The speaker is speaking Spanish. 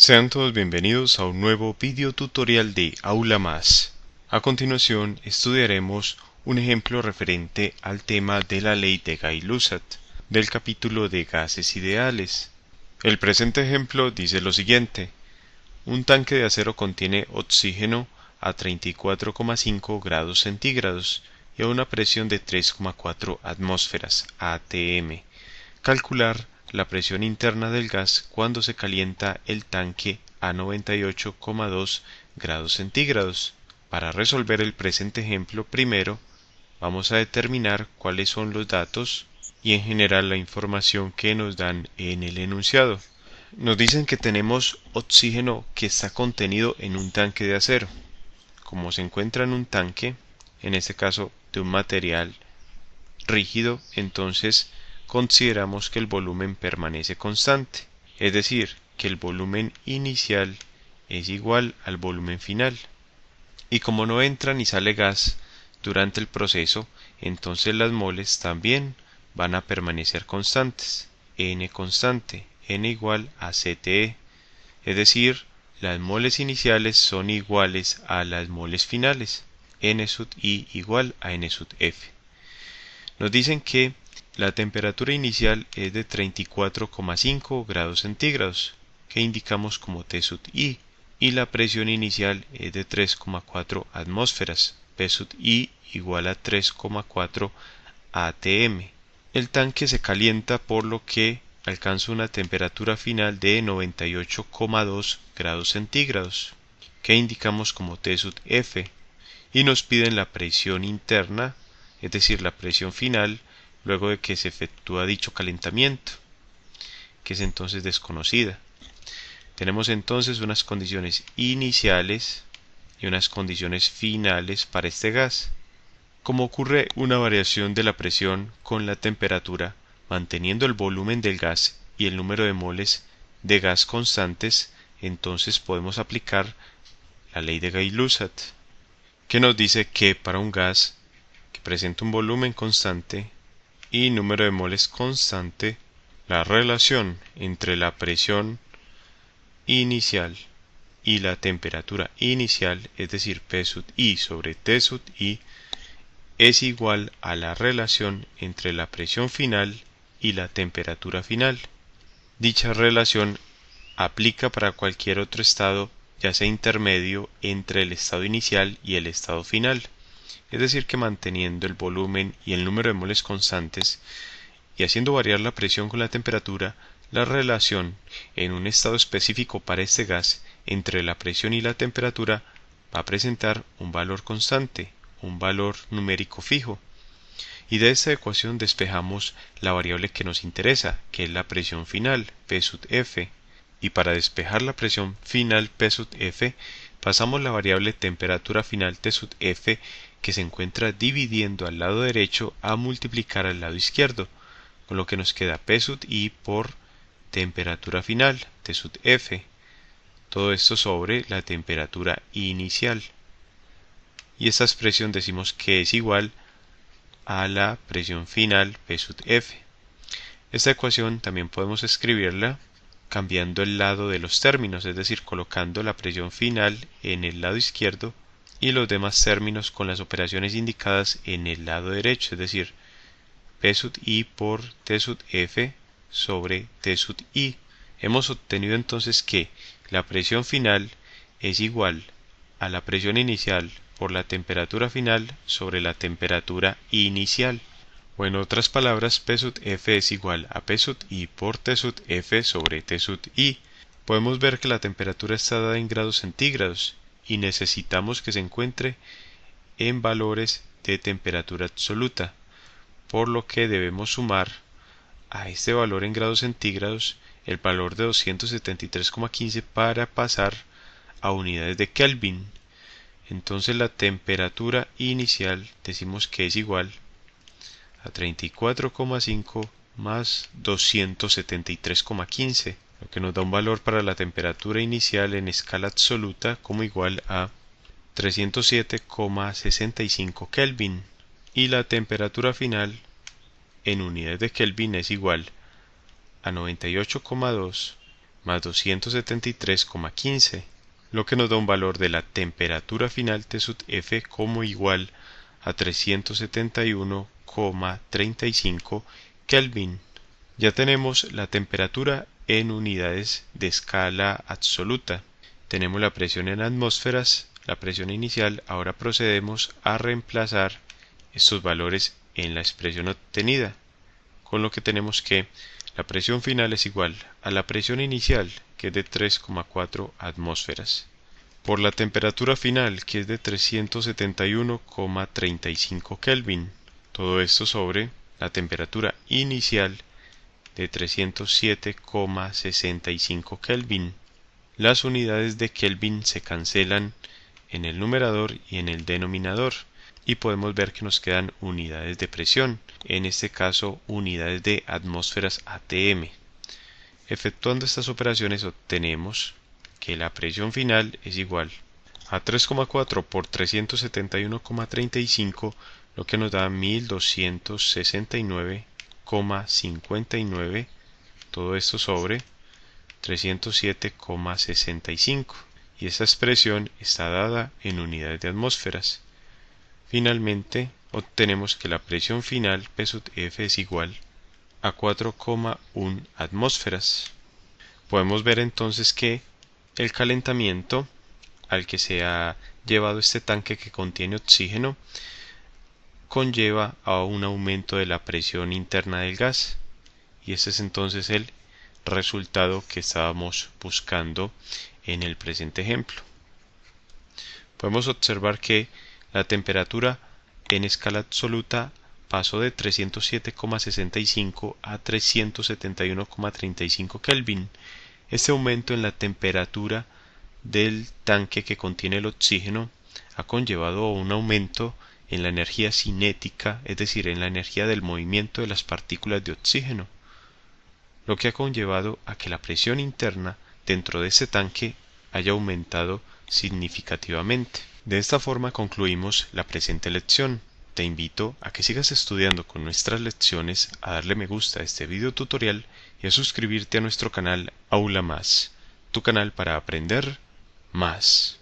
Sean todos bienvenidos a un nuevo video tutorial de Aula Más. A continuación estudiaremos un ejemplo referente al tema de la ley de Gay-Lussac, del capítulo de gases ideales. El presente ejemplo dice lo siguiente: un tanque de acero contiene oxígeno a 34,5 grados centígrados y a una presión de 3,4 atmósferas atm. Calcular la presión interna del gas cuando se calienta el tanque a 98,2 grados centígrados. Para resolver el presente ejemplo, primero vamos a determinar cuáles son los datos y en general la información que nos dan en el enunciado. Nos dicen que tenemos oxígeno que está contenido en un tanque de acero. Como se encuentra en un tanque, en este caso de un material rígido, entonces consideramos que el volumen permanece constante, es decir, que el volumen inicial es igual al volumen final. Y como no entra ni sale gas durante el proceso, entonces las moles también van a permanecer constantes. N constante, N igual a CTE, es decir, las moles iniciales son iguales a las moles finales, N sub I igual a N sub F. Nos dicen que la temperatura inicial es de 34,5 grados centígrados, que indicamos como T sub I, y la presión inicial es de 3,4 atmósferas, P sub I igual a 3,4 atm. El tanque se calienta por lo que alcanza una temperatura final de 98,2 grados centígrados, que indicamos como T sub F, y nos piden la presión interna, es decir, la presión final, luego de que se efectúa dicho calentamiento, que es entonces desconocida. Tenemos entonces unas condiciones iniciales y unas condiciones finales para este gas. Como ocurre una variación de la presión con la temperatura, manteniendo el volumen del gas y el número de moles de gas constantes, entonces podemos aplicar la ley de Gay-Lussac, que nos dice que para un gas que presenta un volumen constante y número de moles constante, la relación entre la presión inicial y la temperatura inicial, es decir, P sub I sobre T sub I, es igual a la relación entre la presión final y la temperatura final. Dicha relación aplica para cualquier otro estado, ya sea intermedio entre el estado inicial y el estado final. Es decir, que manteniendo el volumen y el número de moles constantes y haciendo variar la presión con la temperatura, la relación en un estado específico para este gas entre la presión y la temperatura va a presentar un valor constante, un valor numérico fijo. Y de esta ecuación despejamos la variable que nos interesa, que es la presión final, P sub F. Y para despejar la presión final P sub F, pasamos la variable temperatura final T sub F, que se encuentra dividiendo al lado derecho a multiplicar al lado izquierdo, con lo que nos queda P sub I por temperatura final T sub F. Todo esto sobre la temperatura inicial. Y esta expresión decimos que es igual a la presión final P sub F. Esta ecuación también podemos escribirla cambiando el lado de los términos, es decir, colocando la presión final en el lado izquierdo y los demás términos con las operaciones indicadas en el lado derecho, es decir, P sub I por T sub F sobre T sub I. Hemos obtenido entonces que la presión final es igual a la presión inicial por la temperatura final sobre la temperatura inicial. O en otras palabras, P sub F es igual a P sub I por T sub F sobre T sub I. Podemos ver que la temperatura está dada en grados centígrados y necesitamos que se encuentre en valores de temperatura absoluta, por lo que debemos sumar a este valor en grados centígrados el valor de 273,15 para pasar a unidades de Kelvin. Entonces la temperatura inicial decimos que es igual a 34,5 más 273,15, lo que nos da un valor para la temperatura inicial en escala absoluta como igual a 307,65 Kelvin, y la temperatura final en unidades de Kelvin es igual a 98,2 más 273,15, lo que nos da un valor de la temperatura final T sub F como igual a 371,35 Kelvin. Ya tenemos la temperatura en unidades de escala absoluta. Tenemos la presión en atmósferas, la presión inicial. Ahora procedemos a reemplazar estos valores en la expresión obtenida, con lo que tenemos que la presión final es igual a la presión inicial, que es de 3,4 atmósferas, por la temperatura final, que es de 371,35 Kelvin. Todo esto sobre la temperatura inicial de 307,65 Kelvin. Las unidades de Kelvin se cancelan en el numerador y en el denominador, y podemos ver que nos quedan unidades de presión, en este caso unidades de atmósferas atm. Efectuando estas operaciones obtenemos que la presión final es igual a 3,4 por 371,35, lo que nos da 1269,59, todo esto sobre 307,65, y esta expresión está dada en unidades de atmósferas. Finalmente, obtenemos que la presión final P sub F es igual a 4,1 atmósferas. Podemos ver entonces que el calentamiento al que se ha llevado este tanque que contiene oxígeno conlleva a un aumento de la presión interna del gas, y este es entonces el resultado que estábamos buscando en el presente ejemplo. Podemos observar que la temperatura en escala absoluta pasó de 307,65 a 371,35 Kelvin. Este aumento en la temperatura del tanque que contiene el oxígeno ha conllevado a un aumento en la energía cinética, es decir, en la energía del movimiento de las partículas de oxígeno, lo que ha conllevado a que la presión interna dentro de este tanque haya aumentado significativamente. De esta forma concluimos la presente lección. Te invito a que sigas estudiando con nuestras lecciones, a darle me gusta a este video tutorial y a suscribirte a nuestro canal Aula Más, tu canal para aprender más.